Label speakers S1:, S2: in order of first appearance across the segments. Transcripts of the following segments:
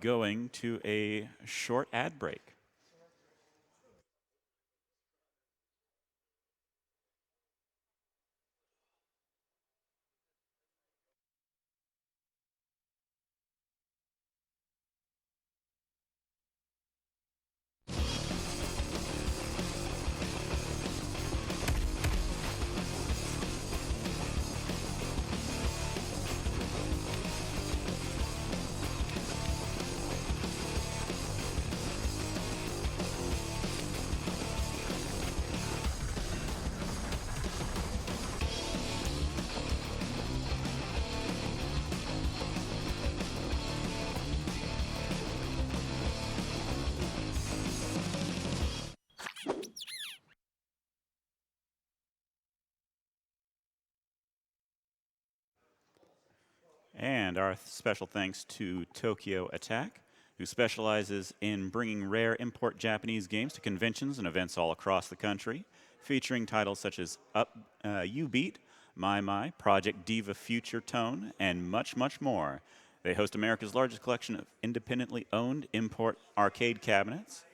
S1: going to a short ad break. And our special thanks to Tokyo Attack, who specializes in bringing rare import Japanese games to conventions and events all across the country, featuring titles such as You Beat, My, Project Diva Future Tone, and much, much more. They host America's largest collection of independently owned import arcade cabinets,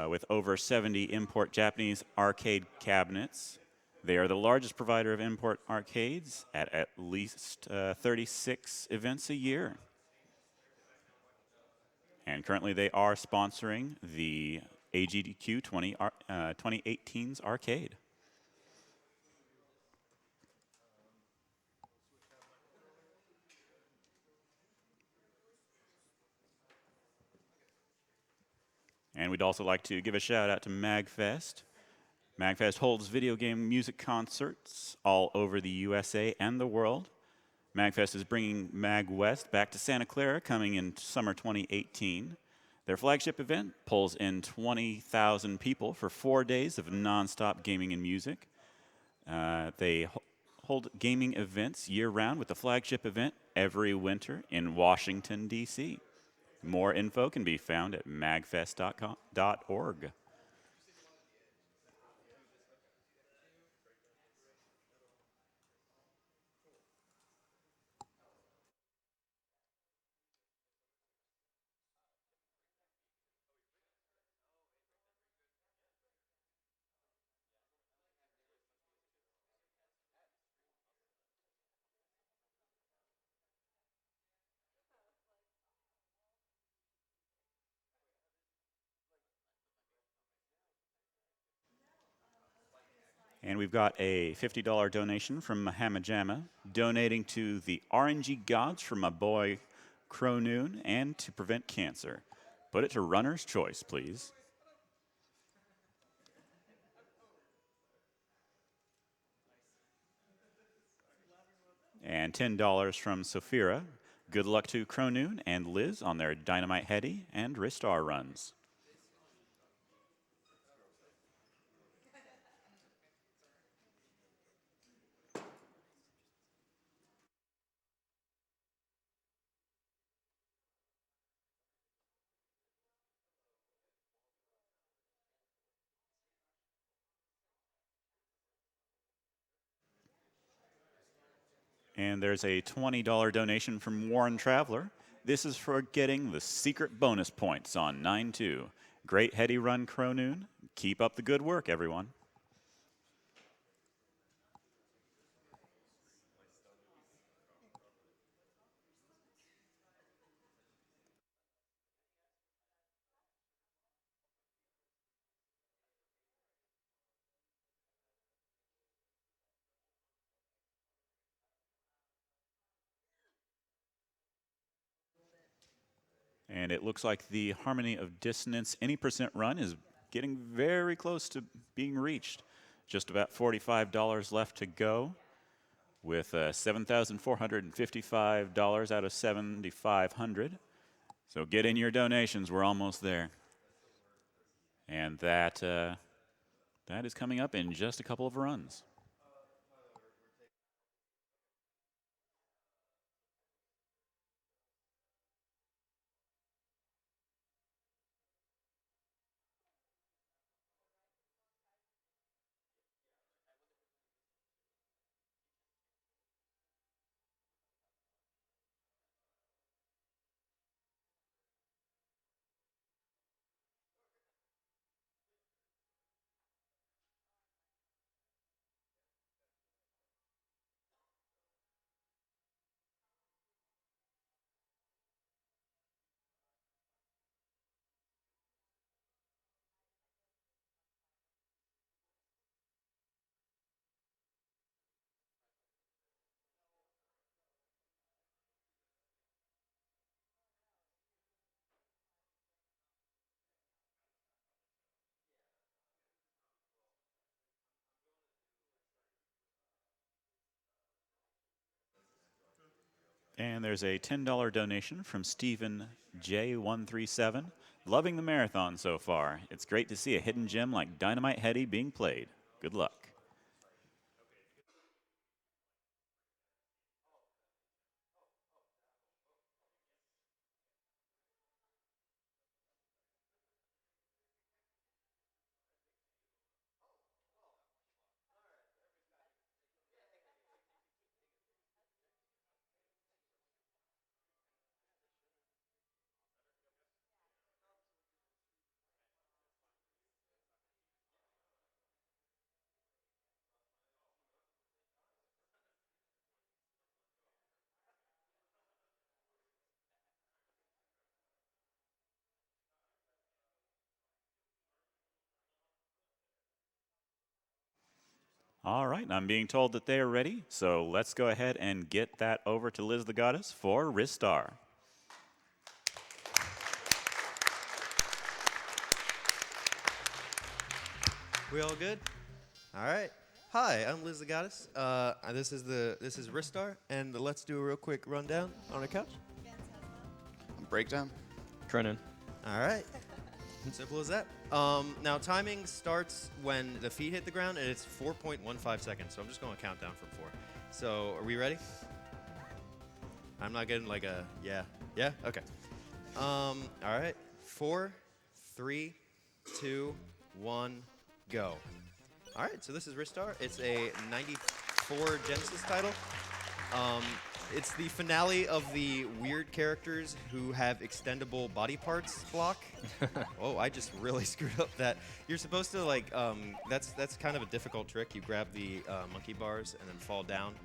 S1: with over 70 import Japanese arcade cabinets. They are the largest provider of import arcades at least 36 events a year. And currently they are sponsoring the AGDQ 2018's arcade. And we'd also like to give a shout out to MagFest. MagFest holds video game music concerts all over the USA and the world. MagFest is bringing MagWest back to Santa Clara coming in summer 2018. Their flagship event pulls in 20,000 people for 4 days of nonstop gaming and music. They hold gaming events year-round with the flagship event every winter in Washington, D.C. More info can be found at magfest.org. And we've got a $50 donation from Mahamajama, donating to the RNG Gods for my boy Cronoon and to prevent cancer. Put it to runner's choice, please. And $10 from Sophira. Good luck to Cronoon and Liz on their Dynamite Heady and Ristar runs. And there's a $20 donation from Warren Traveler. This is for getting the secret bonus points on 9-2. Great heady run, Cronoon. Keep up the good work, everyone. And it looks like the harmony of dissonance any percent run is getting very close to being reached. Just about $45 left to go, with $7,455 out of $7,500. So get in your donations. We're almost there. And that is coming up in just a couple of runs. And there's a $10 donation from Stephen J137. Loving the marathon so far. It's great to see a hidden gem like Dynamite Heady being played. Good luck. All right, I'm being told that they are ready, so let's go ahead and get that over to Liz the Goddess for Ristar.
S2: We all good? All right. Hi, I'm Liz the Goddess. This is Ristar, and let's do a real quick rundown on our couch.
S3: Breakdown.
S4: Trennan.
S2: All right. Simple as that. Now timing starts when the feet hit the ground, and it's 4.15 seconds. So I'm just going to count down from 4. So are we ready? I'm not getting like a yeah. Okay. All right. 4, 3, 2, 1, go. All right. So this is Ristar. It's a '94 Genesis title. It's the finale of the weird characters who have extendable body parts block. Oh, I just really screwed up that. You're supposed to like, that's kind of a difficult trick. You grab the monkey bars and then fall down.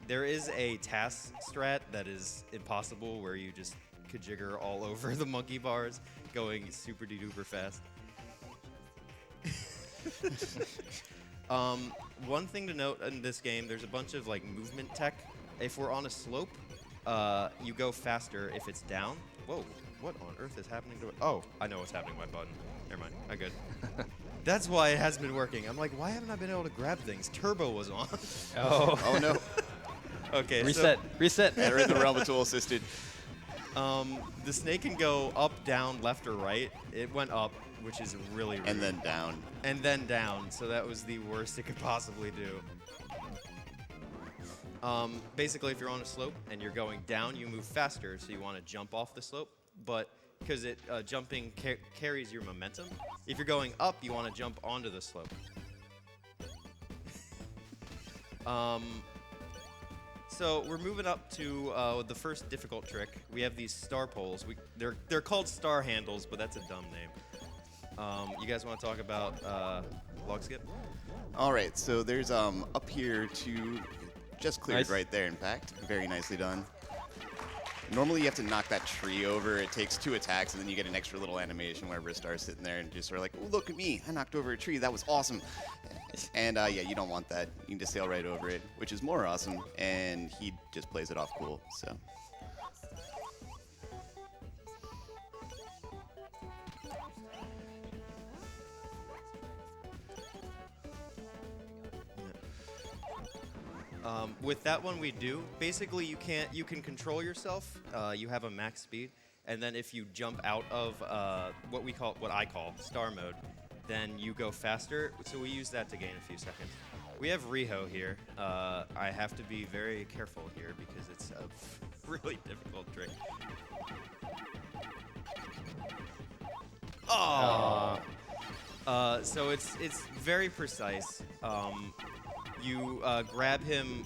S2: There is a task strat that is impossible where you just kajigger all over the monkey bars going super duper fast. One thing to note in this game, there's a bunch of like movement tech. If we're on a slope, you go faster if it's down. Whoa, what on earth is happening to it? Oh, I know what's happening to my button. Never mind, I'm good. That's why it hasn't been working. I'm like, why haven't I been able to grab things? Turbo was on.
S3: Oh no.
S2: Okay,
S4: Reset.
S3: They're in the realm of tool assisted.
S2: The snake can go up, down, left, or right. It went up, which is really rude.
S3: And then down.
S2: And then down, so that was the worst it could possibly do. Basically, if you're on a slope and you're going down, you move faster, so you want to jump off the slope. But because jumping carries your momentum, if you're going up, you want to jump onto the slope. So we're moving up to the first difficult trick. We have these star poles. They're called star handles, but that's a dumb name. You guys want to talk about log skip?
S3: All right, so there's up here to just cleared
S4: Nice.
S3: right there, in fact. Very nicely done. Normally you have to knock that tree over. It takes 2 attacks, and then you get an extra little animation where Ristar's sitting there and just sort of like, oh, look at me. I knocked over a tree. That was awesome. And yeah, you don't want that. You can just sail right over it, which is more awesome. And he just plays it off cool, so.
S2: With that one we do, basically you can control yourself. You have a max speed, and then if you jump out of what I call star mode, then you go faster. So we use that to gain a few seconds. We have Riho here. I have to be very careful here because it's a really difficult trick. Oh. So it's very precise. You grab him.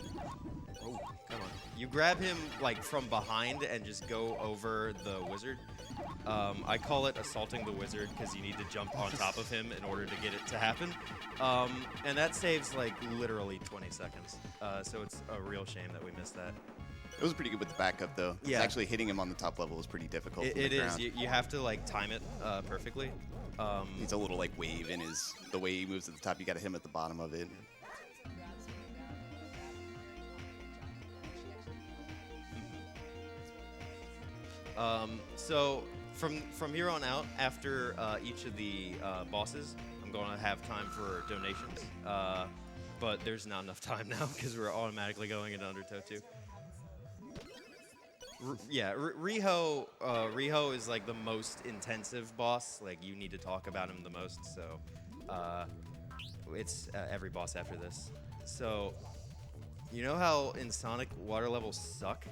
S2: Oh, come on. You grab him like from behind and just go over the wizard. I call it assaulting the wizard because you need to jump on top of him in order to get it to happen. And that saves like literally 20 seconds. So it's a real shame that we missed that.
S3: It was pretty good with the backup, though.
S2: Yeah.
S3: Actually hitting him on the top level was pretty difficult.
S2: It is. You have to like time it perfectly.
S3: He's a little like wave in the way he moves at the top. You got to hit him at the bottom of it.
S2: So from here on out, after each of the bosses, I'm going to have time for donations. But there's not enough time now because we're automatically going into Undertow 2. Riho is like the most intensive boss. Like you need to talk about him the most. So it's every boss after this. So you know how in Sonic water levels suck?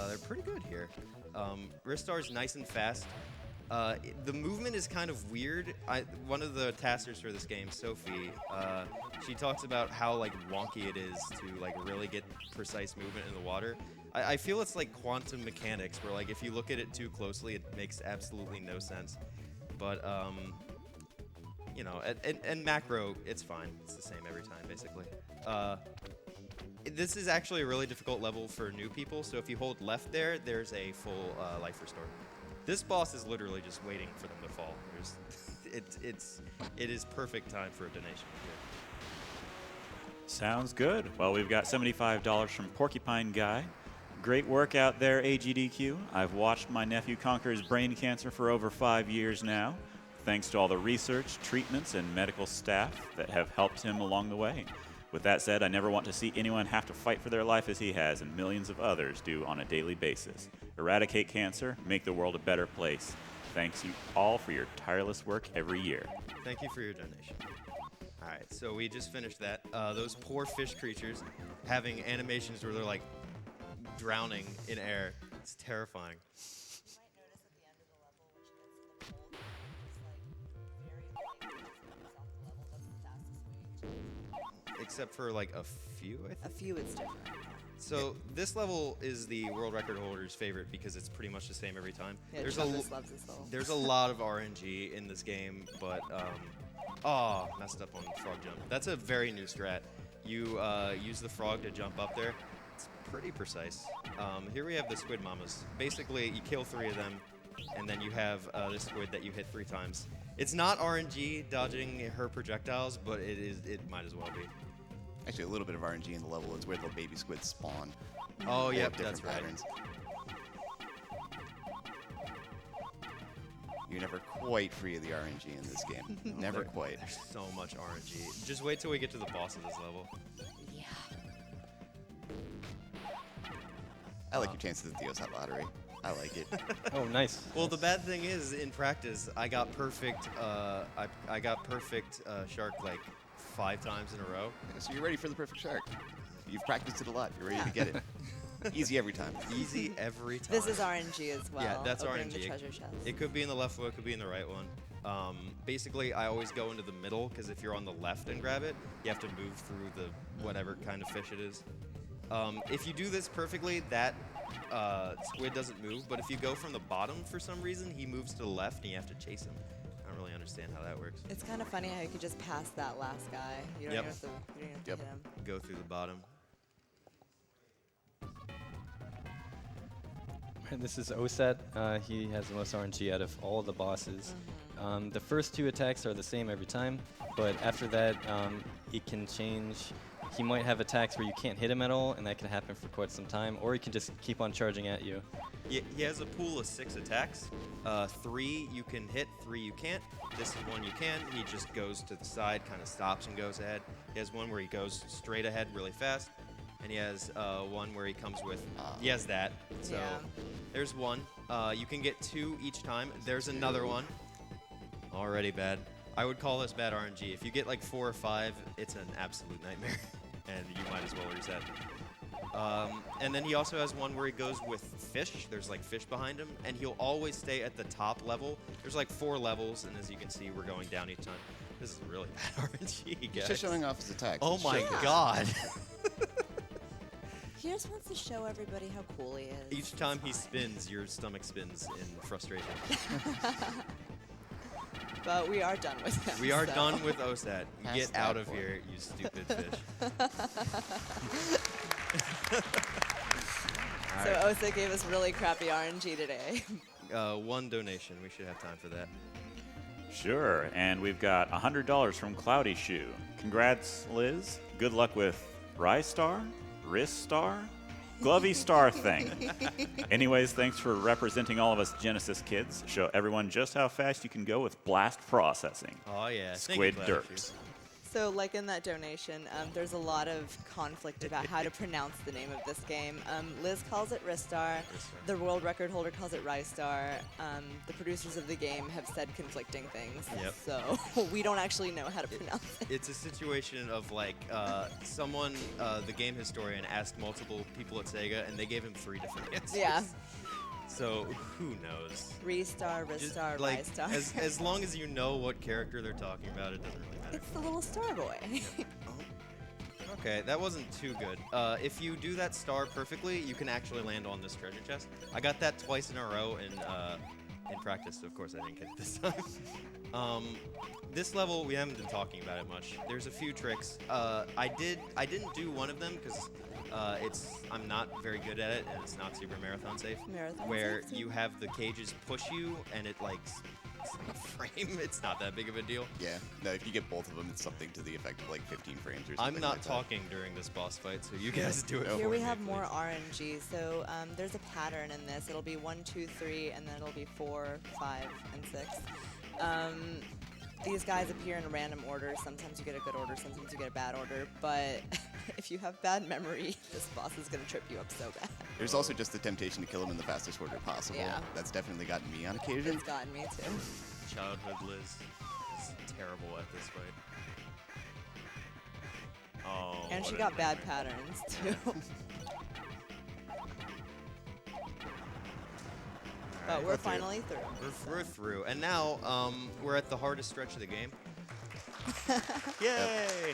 S2: They're pretty good here. Ristar's nice and fast. The movement is kind of weird. One of the testers for this game, Sophie, she talks about how like wonky it is to like really get precise movement in the water. I feel it's like quantum mechanics, where like if you look at it too closely, it makes absolutely no sense. But you know, and macro, it's fine. It's the same every time, basically. This is actually a really difficult level for new people. So if you hold left there, there's a full life restore. This boss is literally just waiting for them to fall. It is perfect time for a donation.
S1: Sounds good. Well, we've got $75 from Porcupine Guy. Great work out there, AGDQ. I've watched my nephew conquer his brain cancer for over 5 years now, thanks to all the research, treatments, and medical staff that have helped him along the way. With that said, I never want to see anyone have to fight for their life as he has and millions of others do on a daily basis. Eradicate cancer, make the world a better place. Thanks you all for your tireless work every year.
S2: Thank you for your donation. All right, so we just finished that. Those poor fish creatures having animations where they're like drowning in air. It's terrifying. Except for like a few, I think.
S4: A few is different.
S2: So this level is the world record holder's favorite because it's pretty much the same every time.
S4: Yeah,
S2: there's
S4: Travis loves this level.
S2: there's a lot of RNG in this game, but messed up on frog jump. That's a very new strat. You use the frog to jump up there. It's pretty precise. Here we have the squid mamas. Basically, you kill 3 of them, and then you have this squid that you hit 3 times. It's not RNG dodging her projectiles, but it might as well be.
S3: Actually, a little bit of RNG in the level is where the baby squids spawn.
S2: Oh,
S3: They
S2: yep,
S3: have different
S2: that's right.
S3: patterns. You're never quite free of the RNG in this game. Never quite.
S2: There's so much RNG. Just wait till we get to the boss of this level.
S4: Yeah.
S3: I like your chances at the OSAT lottery. I like it.
S5: Oh, nice.
S2: Well, the bad thing is, in practice, I got perfect. I got perfect shark like 5 times in a row.
S3: So you're ready for the perfect shark. You've practiced it a lot. You're ready to get it. Easy every time.
S2: Easy every time.
S4: This is RNG as well.
S2: Yeah, that's
S4: opening
S2: RNG.
S4: The treasure chest.
S2: It could be in the left one, it could be in the right one. Basically, I always go into the middle because if you're on the left and grab it, you have to move through the whatever kind of fish it is. If you do this perfectly, that squid doesn't move. But if you go from the bottom for some reason, he moves to the left and you have to chase him. I don't really understand how that works.
S4: It's kind of funny how you could just pass that last guy. You don't
S2: Yep.
S4: even have to, you don't even have to
S3: Yep.
S4: hit him.
S2: Go through the bottom.
S5: This is Oset. He has the most RNG out of all the bosses. The first 2 attacks are the same every time, but after that, it can change. He might have attacks where you can't hit him at all, and that can happen for quite some time, or he can just keep on charging at you.
S2: He has a pool of 6 attacks. 3 you can hit, 3 you can't. This is one you can. He just goes to the side, kind of stops and goes ahead. He has one where he goes straight ahead really fast. And he has one where he comes with, he has that. So
S4: Yeah.
S2: there's one. You can get 2 each time. There's another one. Already bad. I would call this bad RNG. If you get like 4 or 5, it's an absolute nightmare. And you might as well reset. And then he also has one where he goes with fish. There's like fish behind him. And he'll always stay at the top level. There's like 4 levels. And as you can see, we're going down each time. This is really bad RNG,
S3: He's
S2: guys.
S3: just showing off his attacks.
S2: Oh my
S4: Yeah.
S2: god.
S4: He just wants to show everybody how cool he is.
S2: Each time he
S4: It's fine.
S2: spins, your stomach spins in frustration.
S4: But we are done with him.
S2: We are
S4: so.
S2: done with OSAT.
S3: Pass
S2: Get
S3: that
S2: out of
S3: point.
S2: here, you stupid fish.
S4: So Osa gave us really crappy RNG today.
S2: 1 donation. We should have time for that.
S1: Sure, and we've got $100 from Cloudy Shoe. Congrats, Liz. Good luck with Ristar, Glovey Star thing. Anyways, thanks for representing all of us Genesis kids. Show everyone just how fast you can go with blast processing.
S2: Oh, yeah. Thank you,
S1: Squid
S2: Cloudy
S1: Dirks.
S2: Shoe.
S4: So, like in that donation, there's a lot of conflict about how to pronounce the name of this game. Liz calls it Ristar. The world record holder calls it Ristar. The producers of the game have said conflicting things.
S2: Yep.
S4: So we don't actually know how to pronounce it.
S2: It's a situation of like someone, the game historian, asked multiple people at Sega, and they gave him 3 different answers.
S4: Yeah.
S2: So who knows?
S4: Ristar,
S2: Just,
S4: Ristar,
S2: like,
S4: Ristar.
S2: as long as you know what character they're talking about, it doesn't really matter.
S4: It's the little star boy.
S2: Okay, that wasn't too good. If you do that star perfectly, you can actually land on this treasure chest. I got that twice in a row in practice, so of course I didn't get it this time. This level, we haven't been talking about it much. There's a few tricks. I didn't do one of them because I'm not very good at it, and it's not super marathon safe.
S4: Marathon
S2: where
S4: safe,
S2: you have the cages push you, and it's like a frame. It's not that big of a deal.
S3: Yeah. No, if you get both of them, it's something to the effect of like 15 frames or something.
S2: I'm not
S3: like that.
S2: talking during this boss fight, so you guys do it.
S4: Here
S2: for
S4: we
S2: me,
S4: have
S2: please.
S4: more RNG. So there's a pattern in this. It'll be 1, 2, 3, and then it'll be 4, 5, and 6. These guys appear in a random order. Sometimes you get a good order, sometimes you get a bad order. But if you have bad memory, this boss is going to trip you up so bad.
S3: There's also just the temptation to kill him in the fastest order possible.
S4: Yeah.
S3: That's definitely gotten me on occasion.
S4: It's gotten me too.
S2: Childhood Liz is terrible at this fight. Oh.
S4: And
S2: what
S4: she
S2: a
S4: got bad
S2: nightmare.
S4: patterns too. But we're
S3: we're through.
S4: finally through.
S2: We're through, and now we're at the hardest stretch of the game. Yay!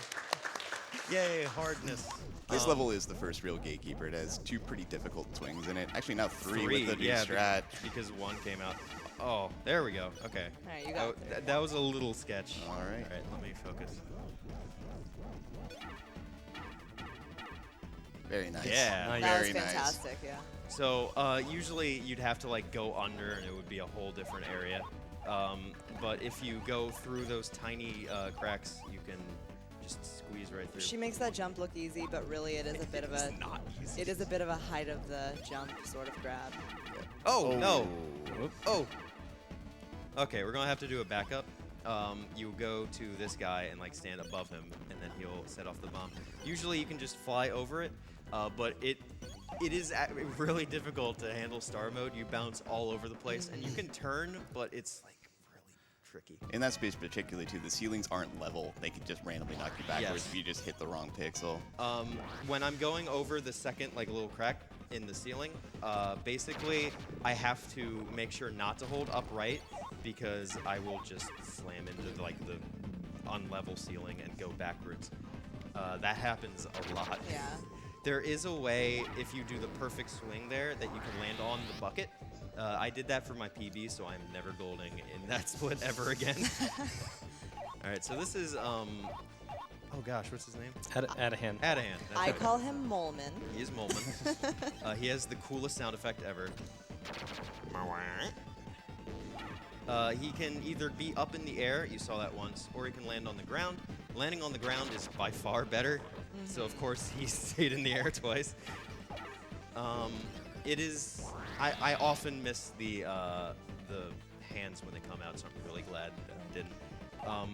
S2: Yay, hardness.
S3: This level is the first real gatekeeper. It has 2 pretty difficult swings in it. Actually, now 3 with the new
S2: yeah,
S3: strat.
S2: because 1 came out. Oh, there we go. Okay.
S4: All right, you got through.
S2: That was a little sketch.
S3: All right.
S2: All right, let me focus.
S3: Very nice.
S2: Yeah.
S5: Nice.
S4: That was
S3: Very nice.
S4: fantastic, yeah.
S2: So usually you'd have to like go under, and it would be a whole different area. But if you go through those tiny cracks, you can just squeeze right through.
S4: She makes that jump look easy, but really it is a bit of a
S2: It's not easy.
S4: it is a bit of a height of the jump sort of grab.
S2: Oh, no.
S5: Whoop.
S2: Oh. Okay, we're gonna have to do a backup. You go to this guy and like stand above him, and then he'll set off the bomb. Usually you can just fly over it, but it is really difficult to handle star mode. You bounce all over the place, and you can turn, but it's like really tricky.
S3: In that space particularly too, the ceilings aren't level. They can just randomly knock you backwards
S2: Yes.
S3: if you just hit the wrong pixel.
S2: When I'm going over the second like little crack in the ceiling, basically I have to make sure not to hold upright because I will just slam into like the unlevel ceiling and go backwards. That happens a lot.
S4: Yeah.
S2: There is a way, if you do the perfect swing there, that you can land on the bucket. I did that for my PB, so I'm never golding in that split ever again. All right, so this is, oh gosh, what's his name?
S5: Add a hand.
S2: Adahan. that's
S4: I
S2: right.
S4: call him Molman.
S2: He is Molman. He has the coolest sound effect ever. He can either be up in the air, you saw that once, or he can land on the ground. Landing on the ground is by far better, so of course he stayed in the air twice. It is, I often miss the hands when they come out, so I'm really glad that I didn't. All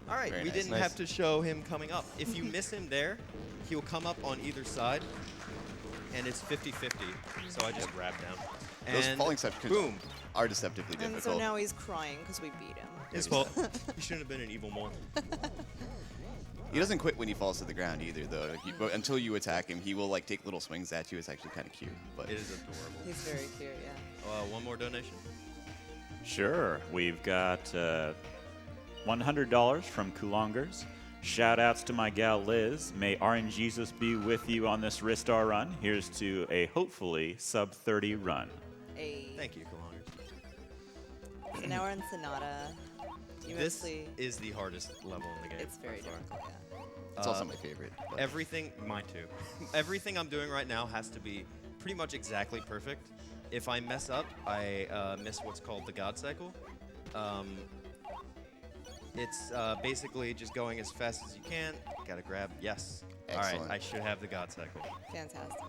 S2: right,
S3: Very
S2: we
S3: nice.
S2: didn't
S5: Nice.
S2: have to show him coming up. If you miss him there, he'll come up on either side, and it's 50-50, so I just grab down.
S3: Those
S2: And
S3: falling sections
S2: boom.
S3: are deceptively
S4: And
S3: difficult.
S4: so now he's crying because we beat him.
S2: His fault. He shouldn't have been an evil mole.
S3: He doesn't quit when he falls to the ground either, though. But until you attack him, he will like take little swings at you. It's actually kind of cute. But
S2: It is adorable.
S4: He's very cute, yeah.
S2: One more donation.
S1: Sure. We've got $100 from Kulongers. Shout outs to my gal Liz. May RNGesus be with you on this Ristar run. Here's to a hopefully sub 30 run.
S2: Thank you, Kalongers.
S4: So now we're in Sonata. You
S2: This
S4: mostly,
S2: is the hardest level in the game.
S4: it's very
S2: by far.
S4: difficult, yeah.
S3: it's also my favorite. But
S2: Everything, mine too. Everything I'm doing right now has to be pretty much exactly perfect. If I mess up, I miss what's called the God Cycle. It's basically just going as fast as you can. Gotta grab, yes. All
S3: Excellent.
S2: right, I should have the God Cycle.
S4: Fantastic.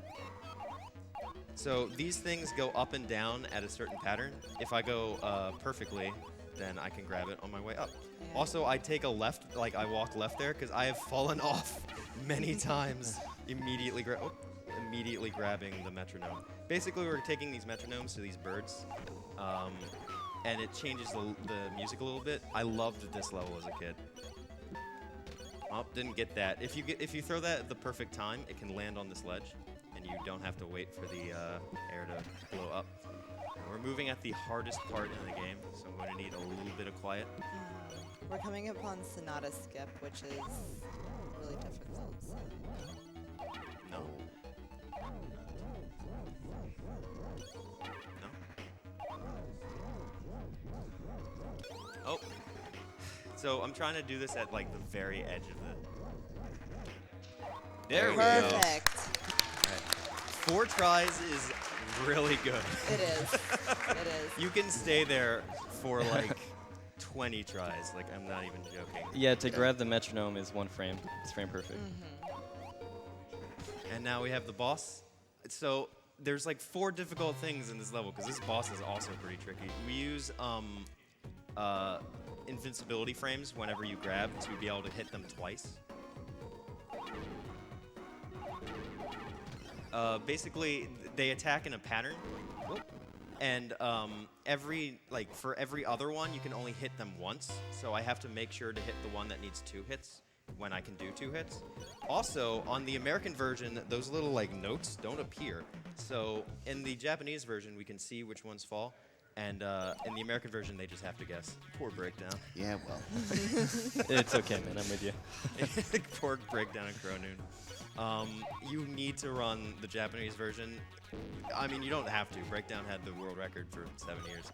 S2: So these things go up and down at a certain pattern. If I go perfectly, then I can grab it on my way up.
S4: Yeah.
S2: Also, I take a left, like I walk left there, because I have fallen off many times immediately grabbing the metronome. Basically, we're taking these metronomes to these birds, and it changes the music a little bit. I loved this level as a kid. Oh, didn't get that. If you throw that at the perfect time, it can land on this ledge, and you don't have to wait for the air to blow up. And we're moving at the hardest part in the game, so I'm going to need a little bit of quiet.
S4: We're coming upon Sonata Skip, which is really difficult. So.
S2: No. Oh. So I'm trying to do this at like the very edge of the. There we go.
S4: Perfect.
S2: 4 tries is really good.
S4: It is. It is.
S2: You can stay there for like 20 tries. Like, I'm not even joking.
S5: Yeah, to grab the metronome is 1 frame. It's frame perfect.
S2: And now we have the boss. So there's like 4 difficult things in this level because this boss is also pretty tricky. We use invincibility frames whenever you grab to be able to hit them twice. Basically, they attack in a pattern, and for every other one, you can only hit them once. So I have to make sure to hit the one that needs 2 hits when I can do 2 hits. Also, on the American version, those little like notes don't appear. So in the Japanese version, we can see which ones fall, and in the American version, they just have to guess. Poor breakdown.
S3: Yeah, well.
S5: It's okay, man. I'm with you.
S2: Poor breakdown in Cronoon. You need to run the Japanese version. I mean, you don't have to. Breakdown had the world record for 7 years.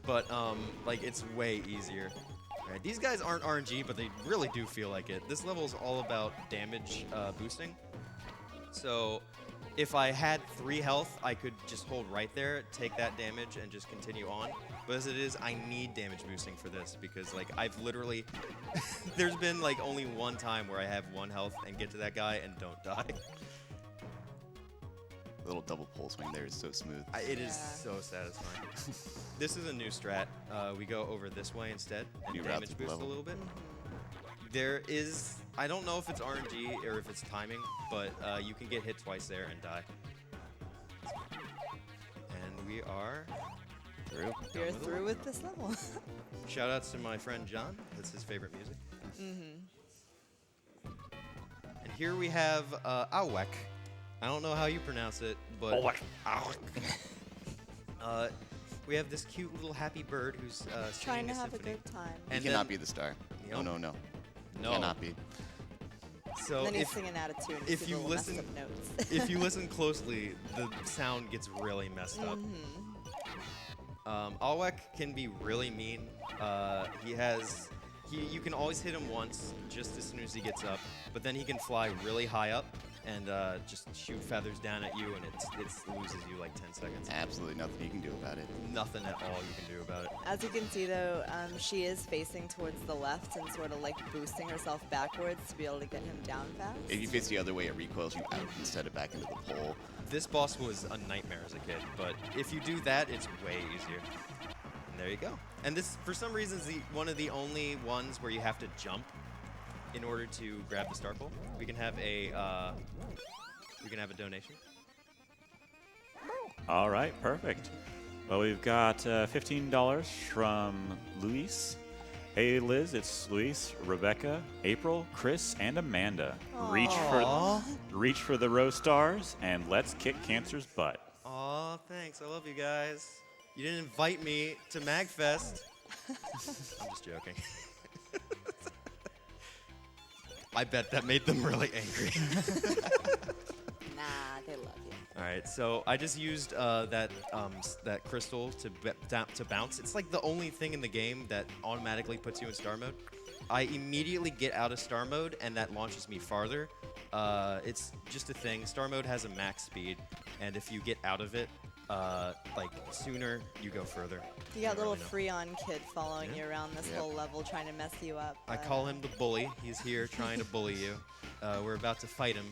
S2: But, like, it's way easier. Right, these guys aren't RNG, but they really do feel like it. This level is all about damage boosting. So if I had 3 health, I could just hold right there, take that damage, and just continue on. But as it is, I need damage boosting for this because, like, I've literally... there's been, like, only 1 time where I have 1 health and get to that guy and don't die.
S3: The little double pole swing there is so smooth.
S2: It is so satisfying. This is a new strat. We go over this way instead and
S3: New route
S2: damage
S3: to the
S2: boost a
S3: level.
S2: little bit. There is... I don't know if it's RNG or if it's timing, but you can get hit twice there and die. And we are...
S3: Through.
S4: You're through with this level.
S2: Shout outs to my friend John. That's his favorite music. And here we have Awek. I don't know how you pronounce it, but Awek. We have this cute little happy bird who's
S4: Trying
S2: singing
S4: to
S2: a
S4: have a
S2: symphony.
S4: good time.
S3: He
S2: And
S3: cannot
S2: then-
S3: be the star.
S2: Nope.
S3: No, no, no.
S2: No.
S3: Cannot be.
S2: So
S4: And then he's
S2: if,
S4: singing out of tune.
S2: if
S4: If
S2: you
S4: you
S2: listen-
S4: messed up notes.
S2: if you listen closely, the sound gets really messed up. Awek can be really mean. You can always hit him once, just as soon as he gets up, but then he can fly really high up and just shoot feathers down at you, and it loses you like 10 seconds.
S3: Absolutely nothing you can do about it.
S2: Nothing at all you can do about it.
S4: As you can see, though, she is facing towards the left and sort of like boosting herself backwards to be able to get him down fast.
S3: If you face the other way, it recoils you out instead of back into the pole.
S2: This boss was a nightmare as a kid, but if you do that, it's way easier. And there you go. And this, for some reason, is one of the only ones where you have to jump in order to grab the star pole. We can have a donation.
S1: All right, perfect. Well, we've got $15 from Luis. Hey, Liz, it's Luis, Rebecca, April, Chris, and Amanda. Reach for the row stars, and let's kick cancer's butt.
S2: Aw, thanks. I love you guys. You didn't invite me to MagFest. I'm just joking. I bet that made them really angry.
S4: Nah, they love you.
S2: All right, so I just used that crystal to bounce. It's like the only thing in the game that automatically puts you in star mode. I immediately get out of star mode, and that launches me farther. It's just a thing. Star mode has a max speed, and if you get out of it, like sooner, you go further.
S4: You got
S2: I
S4: little
S2: really know.
S4: Freon kid following you around this
S3: Yep.
S4: whole level, trying to mess you up.
S2: I
S4: but-
S2: call him the bully. He's here trying to bully you. We're about to fight him.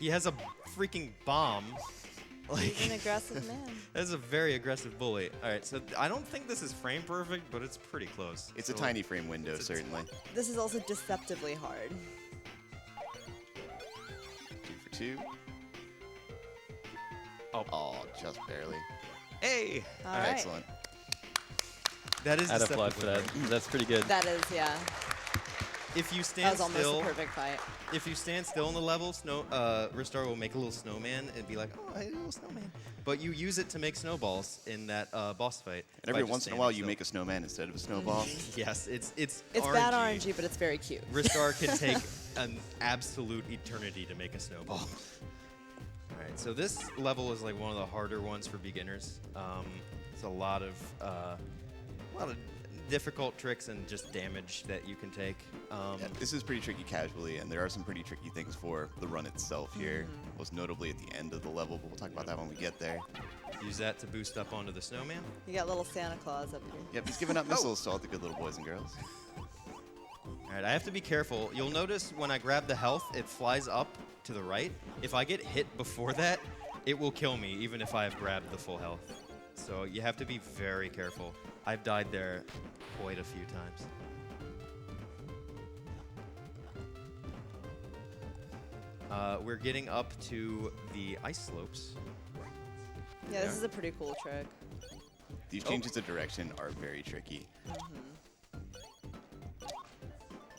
S2: He has a freaking bomb. Like,
S4: An aggressive man.
S2: that's a very aggressive bully. All right, so I don't think this is frame perfect, but it's pretty close.
S3: It's a
S2: So
S3: tiny frame window, certainly.
S4: This is also deceptively hard.
S3: 2 for 2. Oh, just barely.
S2: Hey,
S4: All right.
S3: Excellent.
S2: that is
S5: I'd applaud for
S2: deceptively
S5: that.
S2: hard.
S5: That's pretty good.
S4: That is, yeah.
S2: If you
S4: That
S2: stand
S4: was almost
S2: still,
S4: a perfect fight.
S2: if you stand still in the level, Ristar will make a little snowman and be like, "Oh, I did a little snowman." But you use it to make snowballs in that boss fight.
S3: And every once in a while, you make a snowman instead of a snowball.
S2: Yes, it's
S4: It's
S2: RNG.
S4: bad RNG, but it's very cute.
S2: Ristar can take an absolute eternity to make a snowball. All right, so this level is like one of the harder ones for beginners. It's a lot of difficult tricks and just damage that you can take.
S3: Yeah, this is pretty tricky casually, and there are some pretty tricky things for the run itself here, most notably at the end of the level, but we'll talk about that when we get there.
S2: Use that to boost up onto the snowman.
S4: You got little Santa Claus up here.
S3: Yep, he's giving out missiles to all the good little boys and girls.
S2: All right, I have to be careful. You'll notice when I grab the health, it flies up to the right. If I get hit before that, it will kill me, even if I have grabbed the full health. So you have to be very careful. I've died there quite a few times. We're getting up to the ice slopes.
S4: Yeah, this is a pretty cool trick.
S3: These changes of direction are very tricky.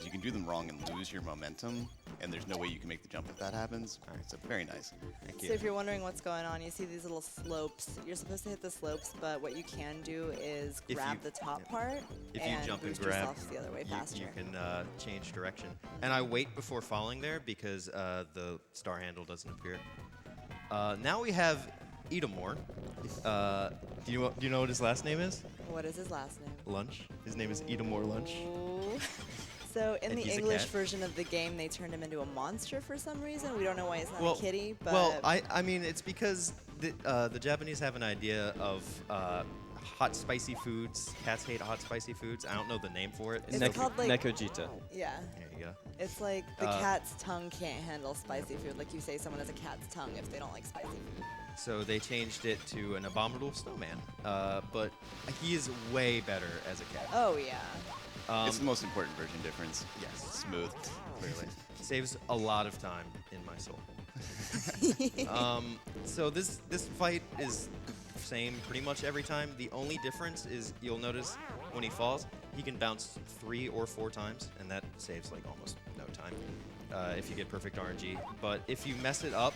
S3: You can do them wrong and lose your momentum, and there's no way you can make the jump if that happens. All right, so very nice.
S2: Thank
S4: So
S2: you.
S4: if you're wondering what's going on, you see these little slopes. You're supposed to hit the slopes, but what you can do is
S2: If
S4: grab
S2: you-
S4: the top
S2: yeah.
S4: part
S2: If you
S4: and
S2: jump and
S4: boost
S2: grab,
S4: yourself the other way faster.
S2: you can change direction. And I wait before falling there because the star handle doesn't appear. Now we have Edomore. Do you know what his last name is?
S4: What is his last name?
S2: Lunch. His name is Edomore Lunch.
S4: Ooh. So in
S2: And
S4: the
S2: he's a
S4: English
S2: cat.
S4: version of the game, they turned him into a monster for some reason. We don't know why he's not
S2: Well,
S4: a kitty, but
S2: well, I mean, it's because the Japanese have an idea of hot spicy foods. Cats hate hot spicy foods. I don't know the name for it.
S4: It's called, like-
S5: Nekojita.
S4: yeah.
S2: There you go.
S4: It's like the
S2: Uh,
S4: cat's tongue can't handle spicy food. Like you say someone has a cat's tongue if they don't like spicy food.
S2: So they changed it to an abominable snowman. But he is way better as a cat.
S4: Oh, yeah.
S3: It's the most important version difference.
S2: Yes.
S3: Smooth.
S2: Clearly. Saves a lot of time in my soul. So this fight is same pretty much every time. The only difference is you'll notice when he falls, he can bounce 3 or 4 times, and that saves like almost no time if you get perfect RNG. But if you mess it up,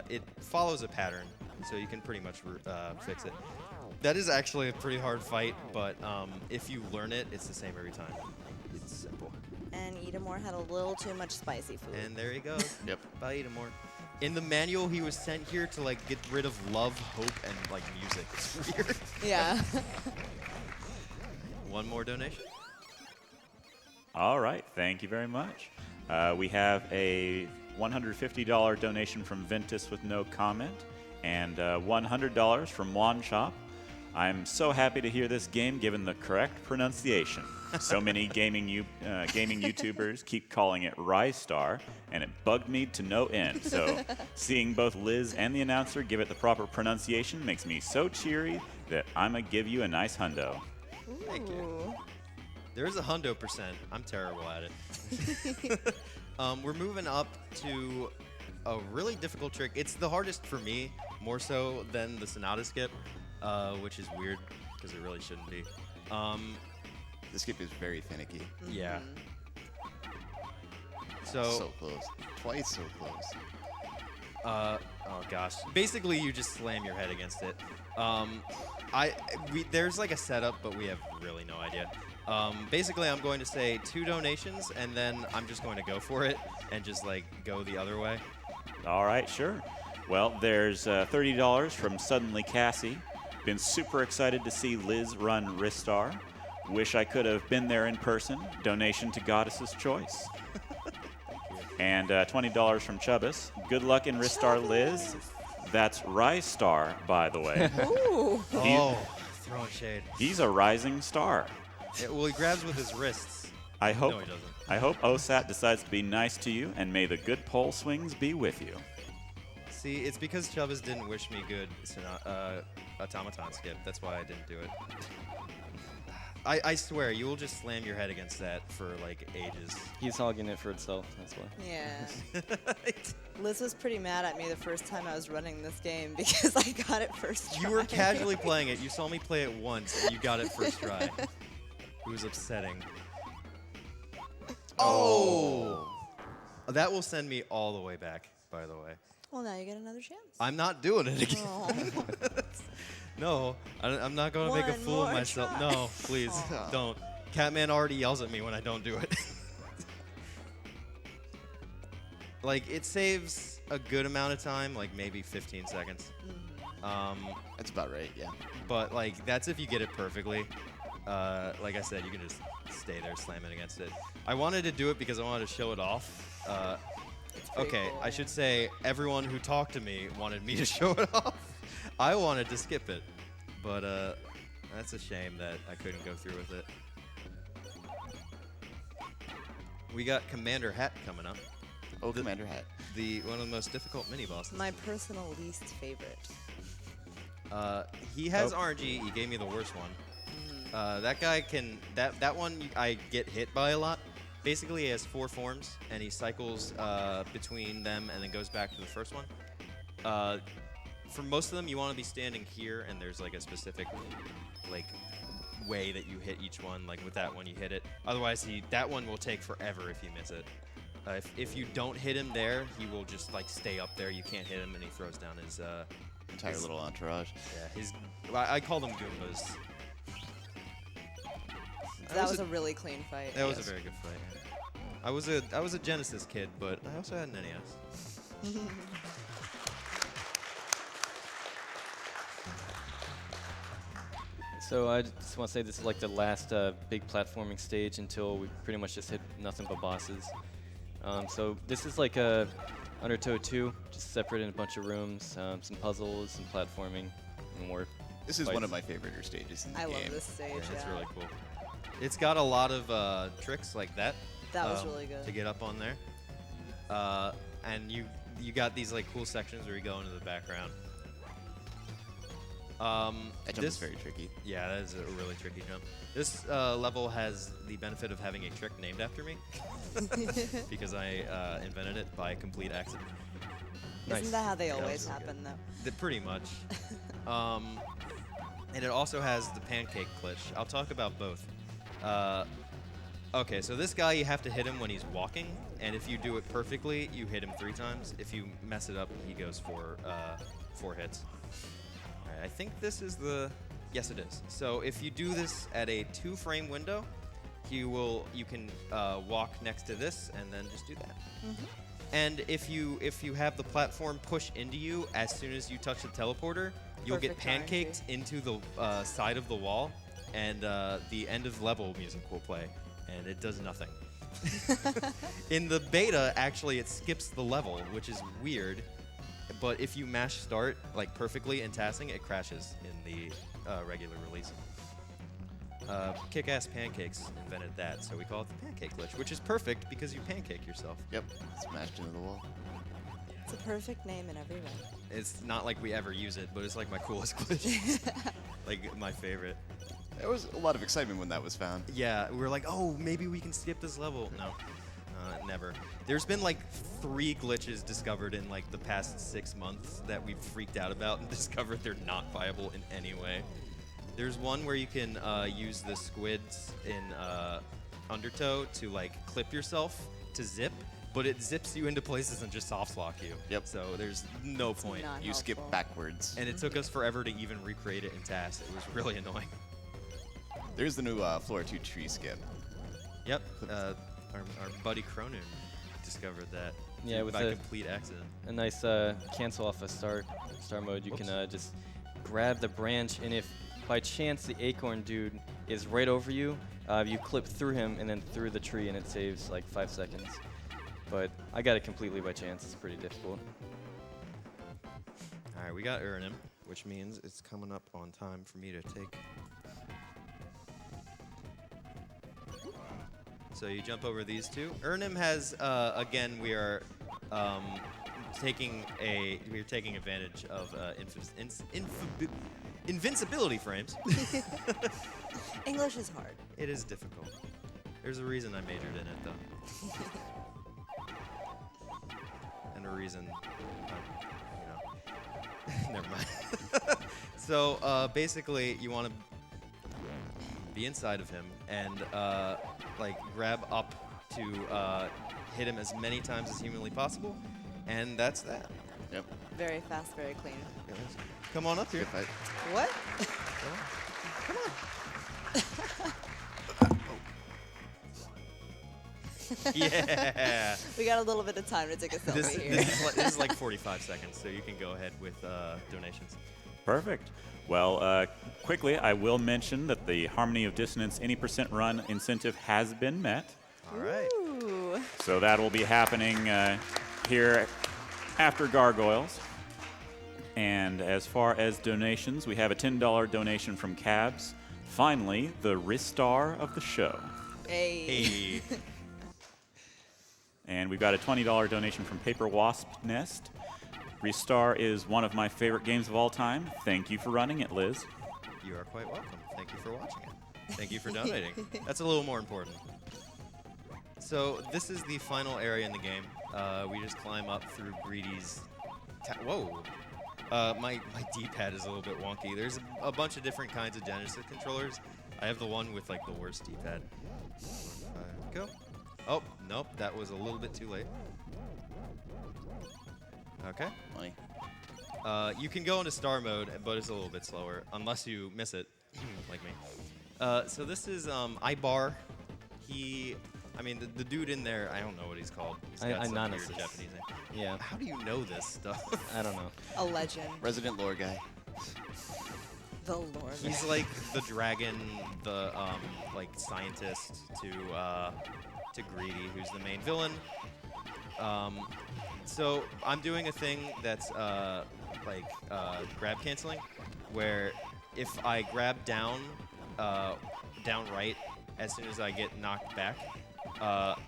S2: it follows a pattern, so you can pretty much fix it. That is actually a pretty hard fight, but if you learn it, it's the same every time. It's simple.
S4: And Edomore had a little too much spicy food.
S2: And there he goes.
S3: Yep.
S2: Bye, Edomore. In the manual, he was sent here to like get rid of love, hope, and like music. It's weird.
S4: Yeah.
S2: One more donation.
S1: All right, thank you very much. We have a $150 donation from Ventus with no comment, and $100 from Juan Shop. I'm so happy to hear this game given the correct pronunciation. So many gaming YouTubers keep calling it Ristar, and it bugged me to no end. So seeing both Liz and the announcer give it the proper pronunciation makes me so cheery that I'ma give you a nice hundo.
S2: Thank you.
S4: Ooh.
S2: There is a hundo percent. I'm terrible at it. We're moving up to a really difficult trick. It's the hardest for me, more so than the Sonata skip, which is weird because it really shouldn't be.
S3: The skip is very finicky.
S2: Yeah.
S3: So close. Twice so close.
S2: Oh gosh. Basically, you just slam your head against it. There's like a setup, but we have really no idea. Basically, I'm going to say 2 donations, and then I'm just going to go for it and just like go the other way.
S1: All right, sure. Well, there's $30 from Suddenly Cassie. Been super excited to see Liz run Ristar. Wish I could have been there in person. Donation to Goddess's Choice. And $20 from Chubbas. Good luck in Ristar, Liz. That's Ristar, by the way.
S4: Ooh.
S2: Oh, throwing shade.
S1: He's a rising star.
S2: Yeah, well, he grabs with his wrists.
S1: I hope
S2: No, he doesn't.
S1: I hope OSAT decides to be nice to you, and may the good pole swings be with you.
S2: See, it's because Chubbas didn't wish me good automaton skip. That's why I didn't do it. I swear, you will just slam your head against that for like ages.
S5: He's hogging it for itself, that's why.
S4: Yeah. Liz was pretty mad at me the first time I was running this game because I got it first try.
S2: You were casually playing it. You saw me play it once, and you got it first try. It was upsetting. Oh! That will send me all the way back, by the way.
S4: Well, now you get another chance.
S2: I'm not doing it again.
S4: Aw.
S2: No, I'm not going to make a
S4: One
S2: fool of
S4: more
S2: myself.
S4: try.
S2: No, please,
S3: Aw.
S2: don't. Catman already yells at me when I don't do it. Like, it saves a good amount of time, like maybe 15 seconds.
S3: That's about right, yeah.
S2: But, like, that's if you get it perfectly. Like I said, you can just stay there slamming against it. I wanted to do it because I wanted to show it off.
S4: pretty
S2: Okay,
S4: cool,
S2: I
S4: yeah.
S2: should say everyone who talked to me wanted me to show it off. I wanted to skip it, but that's a shame that I couldn't go through with it. We got Commander Hat coming up.
S3: Oh, Commander Hat.
S2: One of the most difficult mini bosses.
S4: My personal least favorite.
S2: He has RNG. He gave me the worst one. That guy can. That one I get hit by a lot. Basically, he has 4 forms, and he cycles between them and then goes back to the first one. For most of them, you want to be standing here, and there's like a specific like way that you hit each one. Like with that one, you hit it. Otherwise, that one will take forever if you miss it. If you don't hit him there, he will just like stay up there. You can't hit him, and he throws down his
S3: Entire little entourage.
S2: Yeah, I call them Goombas.
S4: That was a really clean fight.
S2: That was a very good fight. Yeah. I was a Genesis kid, but I also had an NES.
S5: So I just want to say this is like the last big platforming stage until we pretty much just hit nothing but bosses. So this is like a Undertow 2, just separate in a bunch of rooms, some puzzles, some platforming, and more.
S3: This is
S5: fights.
S3: one of my favorite stages in the
S4: I
S3: game.
S4: love this stage.
S2: Yeah, it's
S4: yeah.
S2: really cool. It's got a lot of tricks like that.
S4: That was really good.
S2: To get up on there. And you got these like cool sections where you go into the background.
S3: That jump is very tricky.
S2: Yeah, that is a really tricky jump. This level has the benefit of having a trick named after me because I invented it by complete accident.
S4: Isn't that how they
S2: Yeah, that
S4: always
S2: was really
S4: happen, though?
S2: Pretty much. And it also has the pancake glitch. I'll talk about both. Okay, so this guy, you have to hit him when he's walking, and if you do it perfectly, you hit him 3 times. If you mess it up, he goes for 4 hits. All right, I think this is the... Yes, it is. So if you do this at a 2-frame window, you can walk next to this and then just do that. And if you have the platform push into you as soon as you touch the teleporter, you'll get
S4: Perfect
S2: pancaked into the side of the wall, and the end of level music will play, and it does nothing. In the beta, actually, it skips the level, which is weird. But if you mash start like perfectly in tassing, it crashes in the regular release. Kick-Ass Pancakes invented that, so we call it the pancake glitch, which is perfect because you pancake yourself.
S3: Yep, smashed into the wall.
S4: It's a perfect name in every way.
S2: It's not like we ever use it, but it's like my coolest glitch. Like my favorite.
S3: There was a lot of excitement when that was found.
S2: Yeah, we were like, oh, maybe we can skip this level. No, never. There's been like 3 glitches discovered in like the past 6 months that we've freaked out about and discovered they're not viable in any way. There's one where you can use the squids in Undertow to like clip yourself to zip, but it zips you into places and just soft lock you.
S3: Yep.
S2: So there's no
S4: It's
S2: point.
S4: not
S3: You skip
S4: helpful.
S3: backwards.
S2: And it took us forever to even recreate it in TAS. It was really annoying.
S3: There's the new floor 2 tree skip.
S2: Yep. Our buddy Cronin discovered that.
S5: Yeah, with
S2: by
S5: a-
S2: complete accident.
S5: A nice cancel off a star mode. You can just grab the branch, and if by chance the acorn dude is right over you, you clip through him and then through the tree, and it saves like 5 seconds. But I got it completely by chance. It's pretty difficult.
S2: All right, we got Uranim, which means it's coming up on time for me to take. So you jump over these 2. Uranim has, again, we are taking advantage of invincibility frames.
S4: English is hard.
S2: It is difficult. There's a reason I majored in it, though. And a reason, never mind. So basically, you want to be inside of him and like grab up to hit him as many times as humanly possible, and that's that.
S3: Yep.
S4: Very fast, very clean.
S2: Come on up here.
S3: Good fight.
S4: What?
S2: Come on. Yeah.
S4: We got a little bit of time to take a selfie here.
S2: This is like 45 seconds, so you can go ahead with donations.
S1: Perfect. Well, quickly, I will mention that the Harmony of Dissonance any % run incentive has been met.
S2: All right.
S4: Ooh.
S1: So that will be happening here after Gargoyles. And as far as donations, we have a $10 donation from Cabs. Finally, the Ristar of the show.
S4: Hey.
S2: Hey.
S1: And we've got a $20 donation from Paper Wasp Nest. Ristar is one of my favorite games of all time. Thank you for running it, Liz.
S2: You are quite welcome. Thank you for watching it. Thank you for donating. That's a little more important. So this is the final area in the game. We just climb up through Greedy's... Whoa! My D-pad is a little bit wonky. There's a bunch of different kinds of Genesis controllers. I have the one with like the worst D-pad. Go. Oh, nope, that was a little bit too late. Okay.
S3: Money.
S2: You can go into star mode, but it's a little bit slower, unless you miss it, like me. So this is Ibar. The dude in there, I don't know what he's called. He's got some weird Japanese name.
S5: Yeah.
S2: How do you know this stuff?
S5: I don't know.
S4: A legend.
S3: Resident lore guy.
S4: The Lord.
S2: He's like the dragon, the like scientist to Greedy, who's the main villain. So I'm doing a thing that's grab canceling, where if I grab down right as soon as I get knocked back,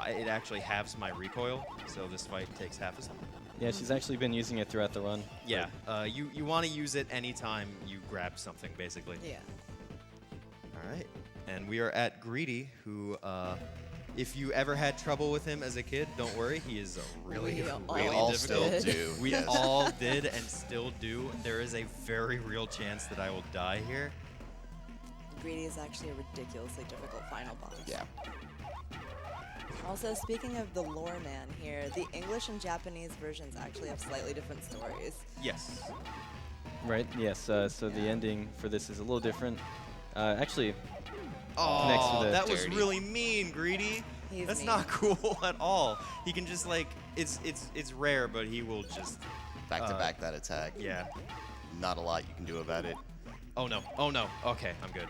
S2: it actually halves my recoil. So this fight takes half as long.
S5: Yeah, she's actually been using it throughout the run.
S2: Yeah, you want to use it anytime you grab something, basically.
S4: Yeah.
S2: All right, and we are at Greedy, who, if you ever had trouble with him as a kid, don't worry, he is really,
S4: We
S2: really
S3: all
S2: difficult.
S3: still do.
S2: We
S3: yes.
S2: all did and still do. There is a very real chance that I will die here.
S4: Greedy is actually a ridiculously difficult final boss.
S3: Yeah.
S4: Also, speaking of the lore man here, the English and Japanese versions actually have slightly different stories.
S2: Yes.
S5: Right? Yes. So the ending for this is a little different. Actually,
S2: Oh,
S5: Connects with
S2: that
S5: the
S2: was
S3: dirty.
S2: really mean, Greedy.
S4: He's
S2: That's
S4: mean.
S2: not cool at all. He can just like, it's rare, but he will just,
S3: Back to back that attack.
S2: yeah.
S3: Not a lot you can do about it.
S2: Oh no, oh no. Okay, I'm good.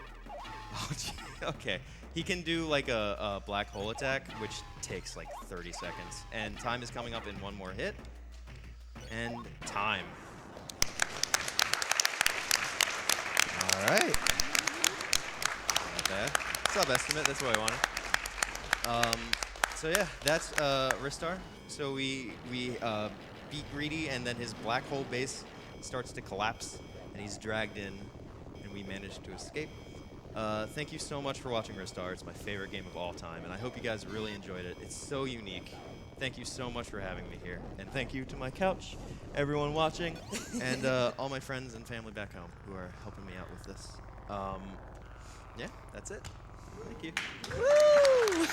S2: Oh, gee. Okay. He can do like a black hole attack, which takes like 30 seconds. And time is coming up in one more hit. And time. All right. Not bad. Sub-estimate, that's what I wanted. So yeah, that's Ristar. So we beat Greedy, and then his black hole base starts to collapse, and he's dragged in, and we managed to escape. Thank you so much for watching Ristar. It's my favorite game of all time, and I hope you guys really enjoyed it. It's so unique. Thank you so much for having me here. And thank you to my couch, everyone watching, and all my friends and family back home who are helping me out with this. Yeah, that's it. Thank you.
S4: Woo!